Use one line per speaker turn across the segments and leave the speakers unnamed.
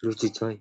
Lucu coy.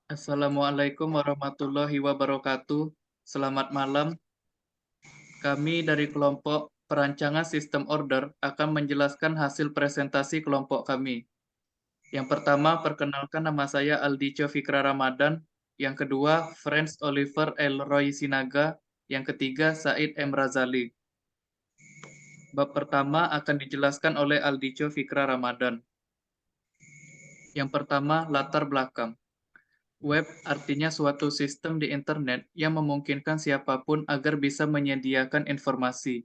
Assalamualaikum warahmatullahi wabarakatuh. Selamat malam. Kami dari kelompok perancangan sistem order akan menjelaskan hasil presentasi kelompok kami. Yang pertama, perkenalkan nama saya Aldico Fikra Ramadan. Yang kedua, Franz Oliver Elroy Sinaga. Yang ketiga, Said M. Razali. Bab pertama akan dijelaskan oleh Aldico Fikra Ramadan. Yang pertama, latar belakang. Web artinya suatu sistem di internet yang memungkinkan siapapun agar bisa menyediakan informasi.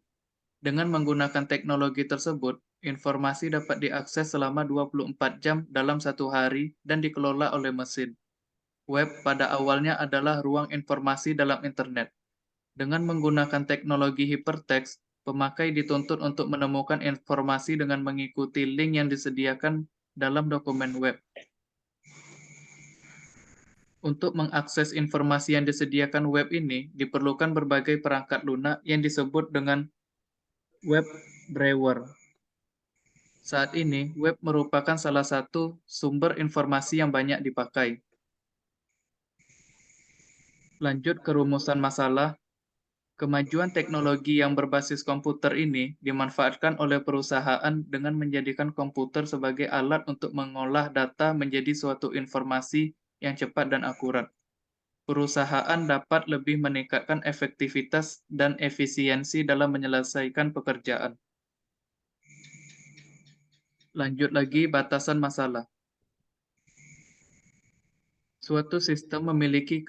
Dengan menggunakan teknologi tersebut, informasi dapat diakses selama 24 jam dalam satu hari dan dikelola oleh mesin. Web pada awalnya adalah ruang informasi dalam internet. Dengan menggunakan teknologi hypertext, pemakai dituntut untuk menemukan informasi dengan mengikuti link yang disediakan dalam dokumen web. Untuk mengakses informasi yang disediakan web ini, diperlukan berbagai perangkat lunak yang disebut dengan web browser. Saat ini, web merupakan salah satu sumber informasi yang banyak dipakai. Lanjut ke rumusan masalah. Kemajuan teknologi yang berbasis komputer ini dimanfaatkan oleh perusahaan dengan menjadikan komputer sebagai alat untuk mengolah data menjadi suatu informasi yang cepat dan akurat. Perusahaan dapat lebih meningkatkan efektivitas dan efisiensi dalam menyelesaikan pekerjaan. Lanjut lagi, batasan masalah. Suatu sistem memiliki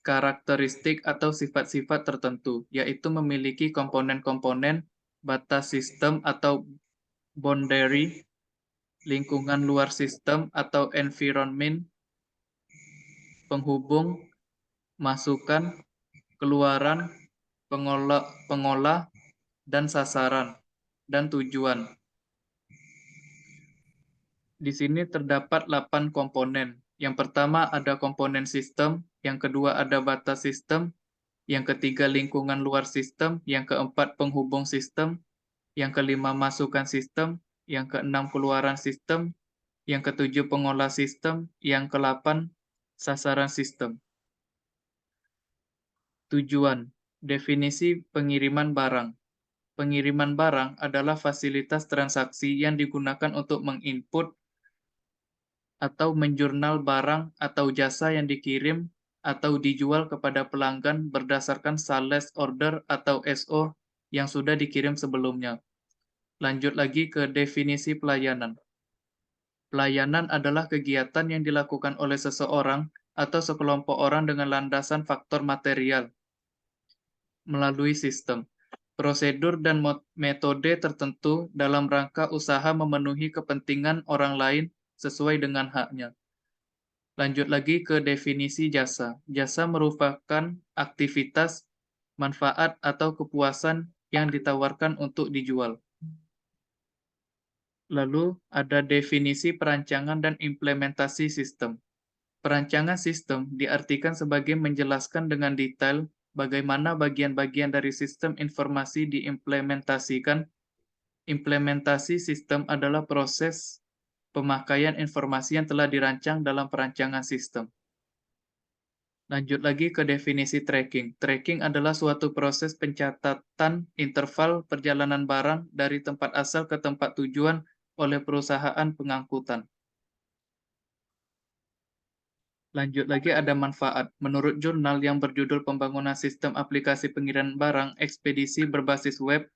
karakteristik atau sifat-sifat tertentu, yaitu memiliki komponen-komponen, batas sistem atau boundary, lingkungan luar sistem atau environment, penghubung, masukan, keluaran, pengolah, dan sasaran, dan tujuan. Di sini terdapat 8 komponen. Yang pertama ada komponen sistem, yang kedua ada batas sistem, yang ketiga lingkungan luar sistem, yang keempat penghubung sistem, yang kelima masukan sistem, yang keenam keluaran sistem, yang ketujuh pengolah sistem, yang kedelapan sasaran sistem. Tujuan, definisi pengiriman barang. Pengiriman barang adalah fasilitas transaksi yang digunakan untuk menginput atau menjurnal barang atau jasa yang dikirim atau dijual kepada pelanggan berdasarkan sales order atau SO yang sudah dikirim sebelumnya. Lanjut lagi ke definisi pelayanan. Pelayanan adalah kegiatan yang dilakukan oleh seseorang atau sekelompok orang dengan landasan faktor material melalui sistem, prosedur dan metode tertentu dalam rangka usaha memenuhi kepentingan orang lain sesuai dengan haknya. Lanjut lagi ke definisi jasa. Jasa merupakan aktivitas, manfaat, atau kepuasan yang ditawarkan untuk dijual. Lalu ada definisi perancangan dan implementasi sistem. Perancangan sistem diartikan sebagai menjelaskan dengan detail bagaimana bagian-bagian dari sistem informasi diimplementasikan. Implementasi sistem adalah proses pemakaian informasi yang telah dirancang dalam perancangan sistem. Lanjut lagi ke definisi tracking. Tracking adalah suatu proses pencatatan interval perjalanan barang dari tempat asal ke tempat tujuan oleh perusahaan pengangkutan. Lanjut lagi ada manfaat. Menurut jurnal yang berjudul Pembangunan Sistem Aplikasi Pengiriman Barang Ekspedisi Berbasis Web,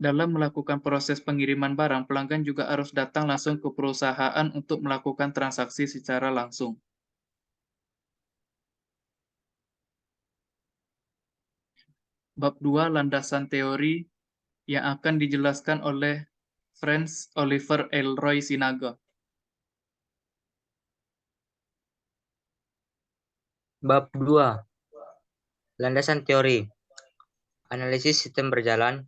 dalam melakukan proses pengiriman barang, pelanggan juga harus datang langsung ke perusahaan untuk melakukan transaksi secara langsung. Bab 2, landasan teori yang akan dijelaskan oleh Franz Oliver Elroy Sinaga.
Bab 2. Landasan teori. Analisis sistem berjalan.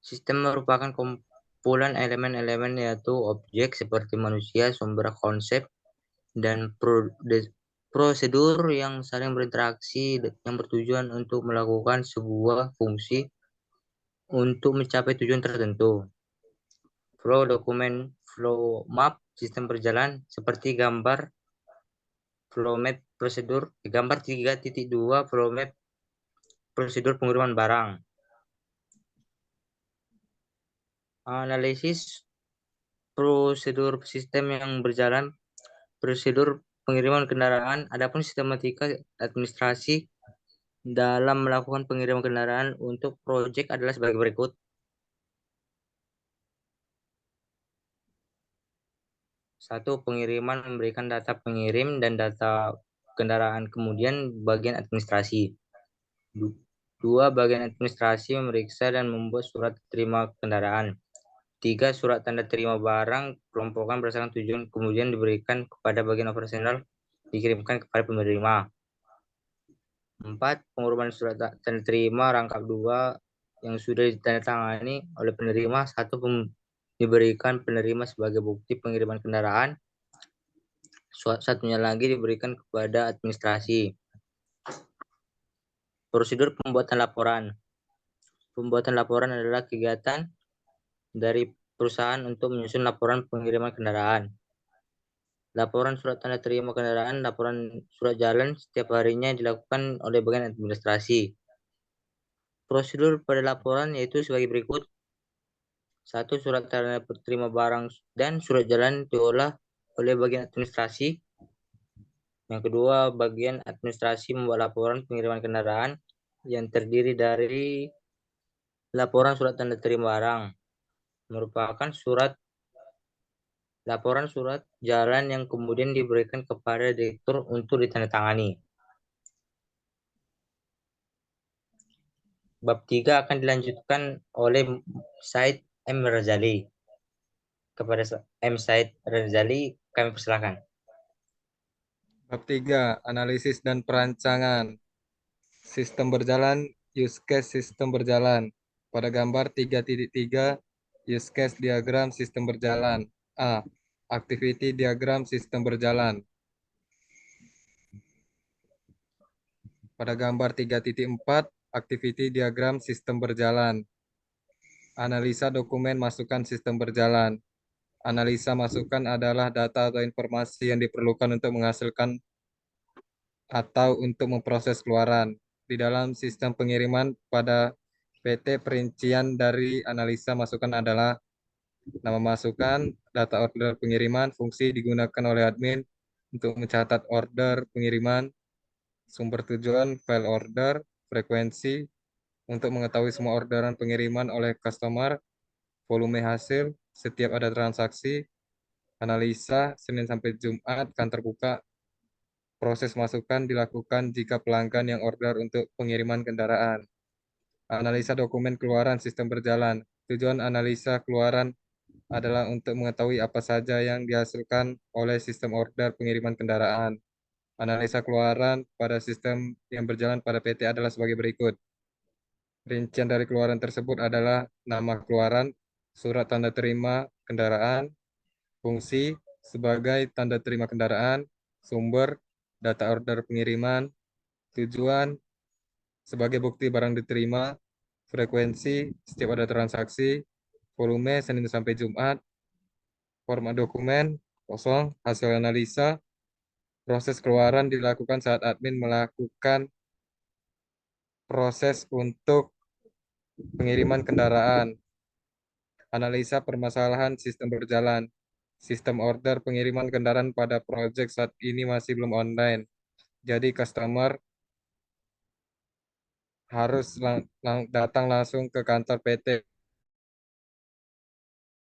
Sistem merupakan kumpulan elemen-elemen yaitu objek seperti manusia, sumber konsep, dan prosedur yang saling berinteraksi yang bertujuan untuk melakukan sebuah fungsi untuk mencapai tujuan tertentu. Flow dokumen, flow map, sistem berjalan seperti gambar flow map prosedur, gambar 3.2 flow map prosedur pengiriman barang. Analisis prosedur sistem yang berjalan, prosedur pengiriman kendaraan, adapun sistematika administrasi dalam melakukan pengiriman kendaraan untuk proyek adalah sebagai berikut. 1. Pengiriman memberikan data pengirim dan data kendaraan, kemudian bagian administrasi. 2. Bagian administrasi memeriksa dan membuat surat terima kendaraan. 3. Surat tanda terima barang kelompokan berdasarkan tujuan, kemudian diberikan kepada bagian operasional, dikirimkan kepada penerima. 4. Pengiriman surat tanda terima rangkap 2 yang sudah ditandatangani oleh penerima. 1. Diberikan penerima sebagai bukti pengiriman kendaraan. Satunya lagi diberikan kepada administrasi. Prosedur pembuatan laporan. Pembuatan laporan adalah kegiatan dari perusahaan untuk menyusun laporan pengiriman kendaraan. Laporan surat tanda terima kendaraan, laporan surat jalan setiap harinya dilakukan oleh bagian administrasi. Prosedur pada laporan yaitu sebagai berikut. 1. Surat tanda terima barang dan surat jalan diolah oleh bagian administrasi. Yang kedua, bagian administrasi membuat laporan pengiriman kendaraan yang terdiri dari laporan surat tanda terima barang, merupakan laporan surat jalan yang kemudian diberikan kepada direktur untuk ditandatangani. Bab 3 akan dilanjutkan oleh Said M. Razali. Kepada M. Said Razali kami persilakan.
Bab 3, analisis dan perancangan. Sistem berjalan, use case sistem berjalan. Pada gambar 3.3, use case diagram sistem berjalan. A. Activity diagram sistem berjalan. Pada gambar 3.4, activity diagram sistem berjalan. Analisa dokumen masukan sistem berjalan. Analisa masukan adalah data atau informasi yang diperlukan untuk menghasilkan atau untuk memproses keluaran. Di dalam sistem pengiriman pada PT, perincian dari analisa masukan adalah nama masukan, data order pengiriman, fungsi digunakan oleh admin untuk mencatat order pengiriman, sumber tujuan, file order, frekuensi untuk mengetahui semua orderan pengiriman oleh customer, volume hasil, setiap ada transaksi, analisa, Senin sampai Jumat, kantor buka. Proses masukan dilakukan jika pelanggan yang order untuk pengiriman kendaraan. Analisa dokumen keluaran sistem berjalan. Tujuan analisa keluaran adalah untuk mengetahui apa saja yang dihasilkan oleh sistem order pengiriman kendaraan. Analisa keluaran pada sistem yang berjalan pada PT adalah sebagai berikut. Rincian dari keluaran tersebut adalah nama keluaran, surat tanda terima kendaraan, fungsi sebagai tanda terima kendaraan, sumber, data order pengiriman, tujuan sebagai bukti barang diterima, frekuensi setiap ada transaksi, volume Senin sampai Jumat, format dokumen kosong, hasil analisa, proses keluaran dilakukan saat admin melakukan proses untuk pengiriman kendaraan. Analisa permasalahan sistem berjalan. Sistem order pengiriman kendaraan pada proyek saat ini masih belum online. Jadi customer harus datang langsung ke kantor PT.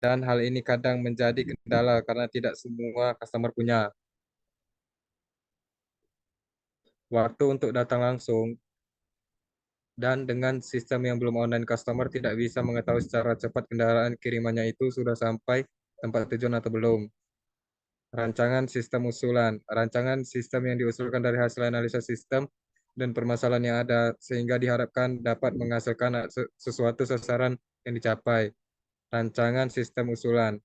Dan hal ini kadang menjadi kendala karena tidak semua customer punya waktu untuk datang langsung. Dan dengan sistem yang belum online, customer tidak bisa mengetahui secara cepat kendaraan kirimannya itu sudah sampai tempat tujuan atau belum. Rancangan sistem usulan. Rancangan sistem yang diusulkan dari hasil analisa sistem dan permasalahan yang ada, sehingga diharapkan dapat menghasilkan sesuatu sasaran yang dicapai. Rancangan sistem usulan.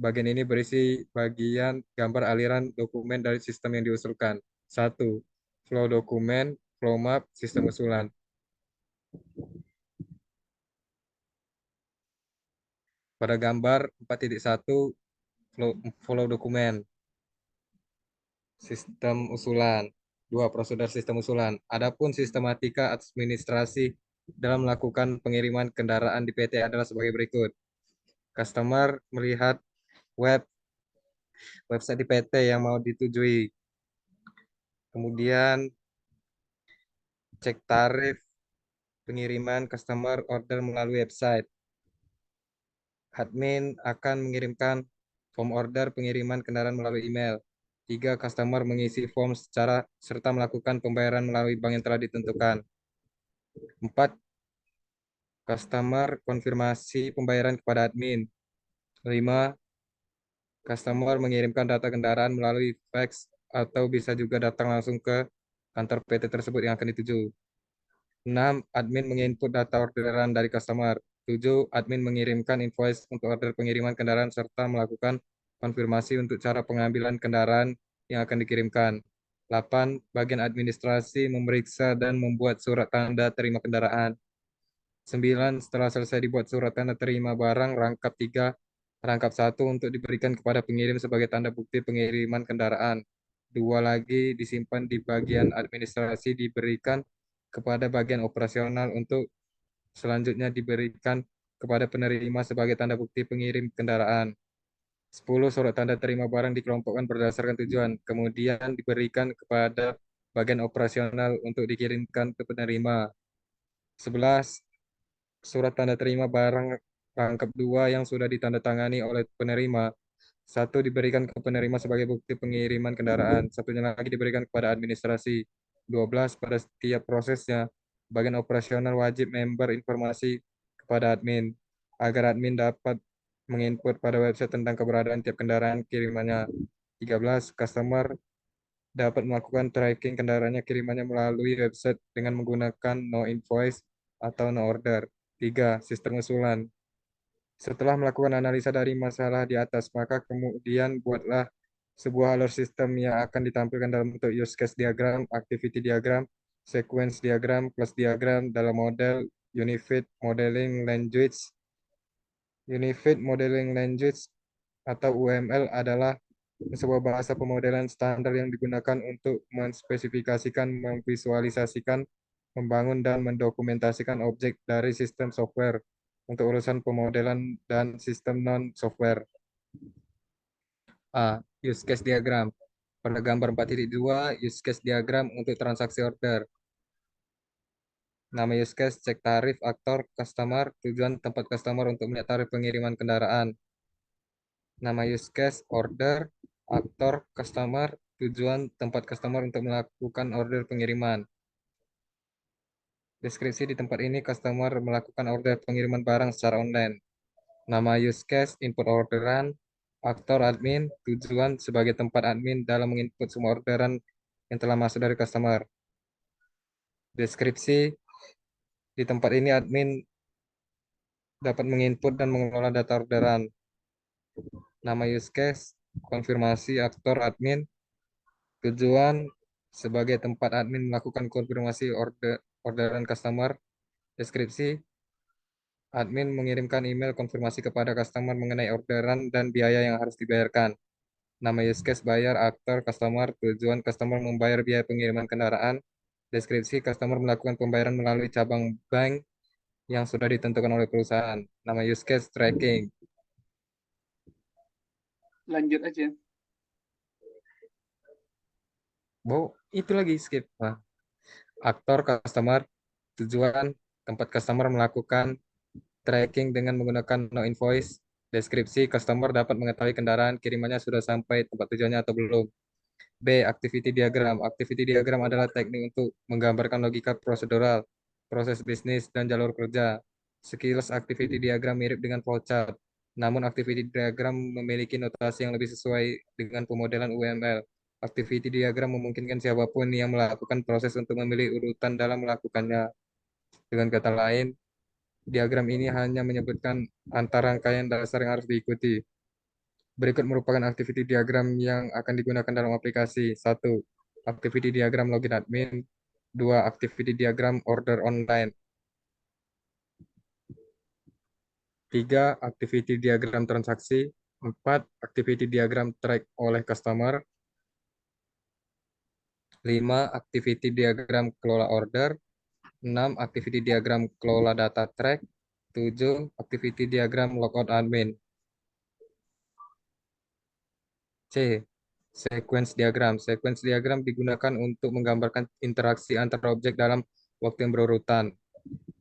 Bagian ini berisi bagian gambar aliran dokumen dari sistem yang diusulkan. 1. Flow dokumen, flow map, sistem usulan. Pada gambar 4.1 follow dokumen. Sistem usulan. 2. Prosedur sistem usulan. Adapun sistematika administrasi dalam melakukan pengiriman kendaraan di PT adalah sebagai berikut. Customer melihat website di PT yang mau ditujui. Kemudian cek tarif pengiriman customer order melalui website. Admin akan mengirimkan form order pengiriman kendaraan melalui email. 3. Customer mengisi form serta melakukan pembayaran melalui bank yang telah ditentukan. 4. Customer konfirmasi pembayaran kepada admin. 5. Customer mengirimkan data kendaraan melalui fax atau bisa juga datang langsung ke kantor PT tersebut yang akan dituju. 6. Admin menginput data orderan dari customer. 7. Admin mengirimkan invoice untuk order pengiriman kendaraan serta melakukan konfirmasi untuk cara pengambilan kendaraan yang akan dikirimkan. 8. Bagian administrasi memeriksa dan membuat surat tanda terima kendaraan. 9. Setelah selesai dibuat surat tanda terima barang, rangkap 3, rangkap 1 untuk diberikan kepada pengirim sebagai tanda bukti pengiriman kendaraan. 2 lagi disimpan di bagian administrasi diberikan kepada bagian operasional untuk selanjutnya diberikan kepada penerima sebagai tanda bukti pengirim kendaraan. 10. Surat tanda terima barang dikelompokkan berdasarkan tujuan, kemudian diberikan kepada bagian operasional untuk dikirimkan ke penerima. 11. Surat tanda terima barang rangkap 2 yang sudah ditandatangani oleh penerima. 1 diberikan ke penerima sebagai bukti pengiriman kendaraan, satunya lagi diberikan kepada administrasi. 12. Pada setiap prosesnya, bagian operasional wajib member informasi kepada admin, agar admin dapat menginput pada website tentang keberadaan tiap kendaraan kirimannya. 13. Customer dapat melakukan tracking kendaraannya kirimannya melalui website dengan menggunakan no invoice atau no order. 3. Sistem usulan. Setelah melakukan analisa dari masalah di atas, maka kemudian buatlah sebuah alur sistem yang akan ditampilkan dalam bentuk use case diagram, activity diagram, sequence diagram, class diagram dalam model Unified Modeling Language. Unified Modeling Language atau UML adalah sebuah bahasa pemodelan standar yang digunakan untuk menspesifikasikan, memvisualisasikan, membangun, dan mendokumentasikan objek dari sistem software untuk urusan pemodelan dan sistem non-software. A. Use case diagram. Pada gambar 4.2, use case diagram untuk transaksi order. Nama use case, cek tarif, aktor, customer, tujuan tempat customer untuk melihat tarif pengiriman kendaraan. Nama use case, order, aktor, customer, tujuan tempat customer untuk melakukan order pengiriman. Deskripsi di tempat ini customer melakukan order pengiriman barang secara online. Nama use case, input orderan, aktor admin, tujuan sebagai tempat admin dalam menginput semua orderan yang telah masuk dari customer. Deskripsi di tempat ini admin dapat menginput dan mengelola data orderan. Nama use case, konfirmasi aktor admin, tujuan sebagai tempat admin melakukan konfirmasi orderan customer. Deskripsi, admin mengirimkan email konfirmasi kepada customer mengenai orderan dan biaya yang harus dibayarkan. Nama use case, bayar, aktor, customer, tujuan customer membayar biaya pengiriman kendaraan. Deskripsi, customer melakukan pembayaran melalui cabang bank yang sudah ditentukan oleh perusahaan. Nama use case, tracking.
Lanjut aja.
Itu lagi skip. Nah, aktor, customer, tujuan tempat customer melakukan tracking dengan menggunakan no invoice. Deskripsi, customer dapat mengetahui kendaraan kirimannya sudah sampai tempat tujuannya atau belum. B. Activity diagram. Activity diagram adalah teknik untuk menggambarkan logika prosedural, proses bisnis, dan jalur kerja. Sekilas activity diagram mirip dengan flowchart, namun activity diagram memiliki notasi yang lebih sesuai dengan pemodelan UML. Activity diagram memungkinkan siapapun yang melakukan proses untuk memilih urutan dalam melakukannya. Dengan kata lain, diagram ini hanya menyebutkan antara rangkaian dasar yang harus diikuti. Berikut merupakan activity diagram yang akan digunakan dalam aplikasi. 1. Activity diagram login admin. 2. Activity diagram order online. 3. Activity diagram transaksi. 4. Activity diagram track oleh customer. 5. Activity diagram kelola order. 6. Activity diagram kelola data track. 7. Activity diagram logout admin. C. Sequence diagram. Sequence diagram digunakan untuk menggambarkan interaksi antara objek dalam waktu yang berurutan.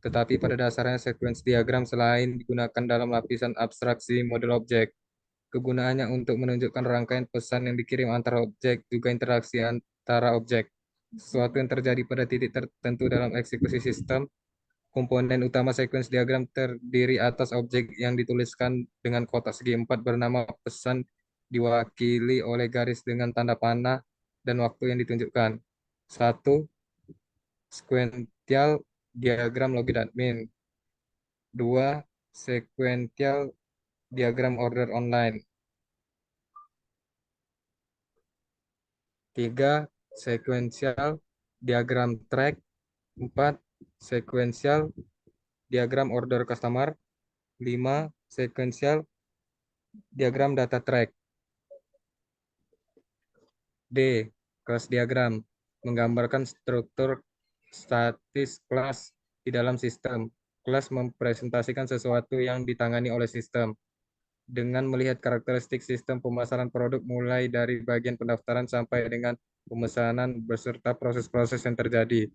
Tetapi pada dasarnya sequence diagram selain digunakan dalam lapisan abstraksi model objek, kegunaannya untuk menunjukkan rangkaian pesan yang dikirim antara objek, juga interaksi antara objek. Sesuatu yang terjadi pada titik tertentu dalam eksekusi sistem. Komponen utama sequence diagram terdiri atas objek yang dituliskan dengan kotak segi 4 bernama pesan, diwakili oleh garis dengan tanda panah dan waktu yang ditunjukkan. 1. Sequential diagram logit admin. 2. Sequential diagram order online. 3. Sequential diagram track. 4. Sequential diagram order customer. 5. Sequential diagram data track. D. Kelas diagram menggambarkan struktur statis kelas di dalam sistem. Kelas mempresentasikan sesuatu yang ditangani oleh sistem. Dengan melihat karakteristik sistem pemasaran produk mulai dari bagian pendaftaran sampai dengan pemesanan beserta proses-proses yang terjadi,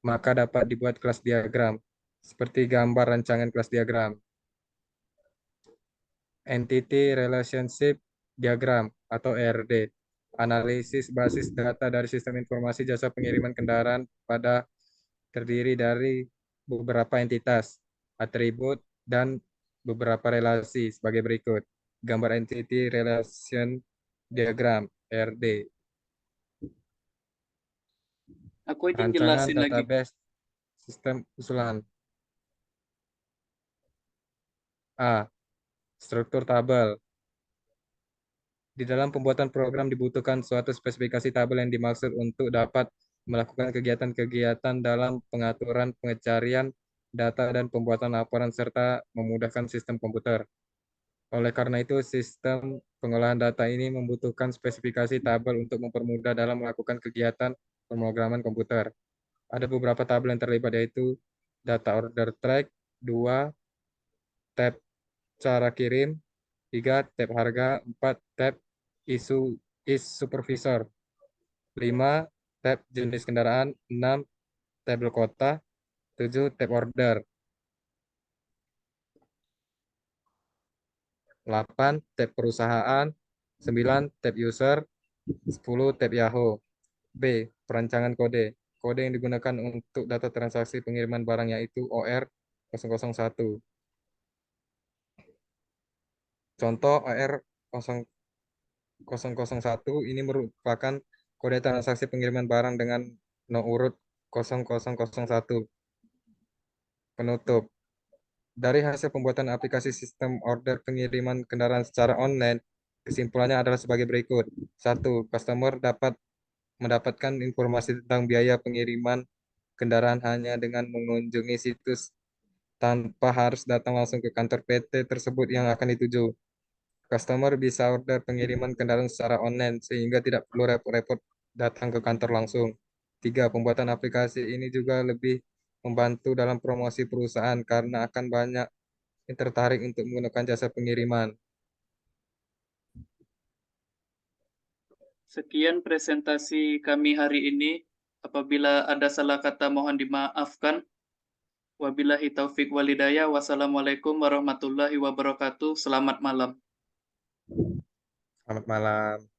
maka dapat dibuat kelas diagram seperti gambar rancangan kelas diagram. Entity Relationship Diagram atau ERD. Analisis basis data dari sistem informasi jasa pengiriman kendaraan pada terdiri dari beberapa entitas, atribut, dan beberapa relasi sebagai berikut. Gambar Entity Relation Diagram, ERD.
Aku izin
Rancangan
jelasin lagi.
database sistem usulan. A. Struktur tabel. Di dalam pembuatan program dibutuhkan suatu spesifikasi tabel yang dimaksud untuk dapat melakukan kegiatan-kegiatan dalam pengaturan, pencarian data, dan pembuatan laporan, serta memudahkan sistem komputer. Oleh karena itu, sistem pengolahan data ini membutuhkan spesifikasi tabel untuk mempermudah dalam melakukan kegiatan pemrograman komputer. Ada beberapa tabel yang terlibat, yaitu data order track, 2, tab cara kirim, 3, tab harga, 4, tab isu supervisor, 5, tab jenis kendaraan, 6, tabel kota, 7, tab order, 8, tab perusahaan, 9, tab user, 10, tab Yahoo. B. Perancangan kode. Kode yang digunakan untuk data transaksi pengiriman barang yaitu OR 001. Contoh OR 001 ini merupakan kode transaksi pengiriman barang dengan no urut 0001. Penutup. Dari hasil pembuatan aplikasi sistem order pengiriman kendaraan secara online, kesimpulannya adalah sebagai berikut. 1. Customer dapat mendapatkan informasi tentang biaya pengiriman kendaraan hanya dengan mengunjungi situs tanpa harus datang langsung ke kantor PT tersebut yang akan dituju. Customer bisa order pengiriman kendaraan secara online sehingga tidak perlu repot-repot datang ke kantor langsung. 3. Pembuatan aplikasi ini juga lebih membantu dalam promosi perusahaan karena akan banyak yang tertarik untuk menggunakan jasa pengiriman.
Sekian presentasi kami hari ini. Apabila ada salah kata mohon dimaafkan. Wabillahi taufik walhidayah. Wassalamualaikum warahmatullahi wabarakatuh. Selamat malam.
Selamat malam.